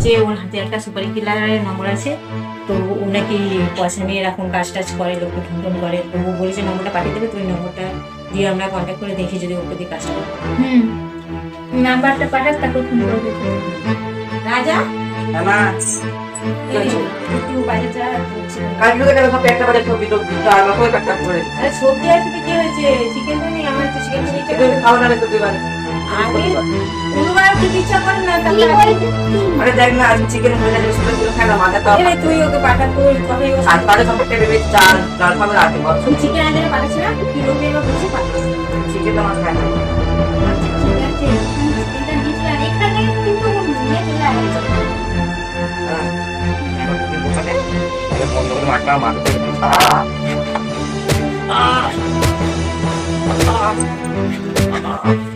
যে ওর হাতে একটা সুপারি কিলারের নম্বর আছে, তো ও নাকি পয়সা নিয়ে এরকম কাজ টাজ করে, লোককে ঠুনটুন করে। তো ও বলেছে নম্বরটা পাঠিয়ে দেবে, তো ওই নম্বরটা দিয়ে আমরা কন্ট্যাক্ট করে দেখি যদি ওকে দিয়ে কাজটা করে। নাম্বারটা পাঠাস, তারপর ফোন করে দিতে। রাজা মা একটু বাইরে যা। কালকে থেকে সব একটা বাজে ছবি তো আর বাবা একটা করে আরে সবজি আসতে কি হয়েছে? চিকেন তো নেই, আমার একটু চিকেন একটু খাওয়া না তো দিবারে আমি কোনোবার খেতে ইচ্ছা করে না, কি তাহলে হয়েছে? আরে দেখ না আজ চিকেন হয়ে যাবে সেটা পুরো খাওয়া মাথা তো এরে তুই ওকে পাঠা, তোর কথাই ও আর তাহলে সব একটা বেবি চাল ডাল খাবে রাতে বল তুই চিকেন আনতে পারছিস না, কি লোকে এবার বসে পাঠিস। চিকেন তো আমার খায় না ঠিক আছে, চিকেনটা দিচ্ছি। আর এখানে কিন্তু নিয়ে চলে আসছে। হ্যাঁ এখন কি বলতে আরে বন্ধ করে মারটা মারতে আ আ আ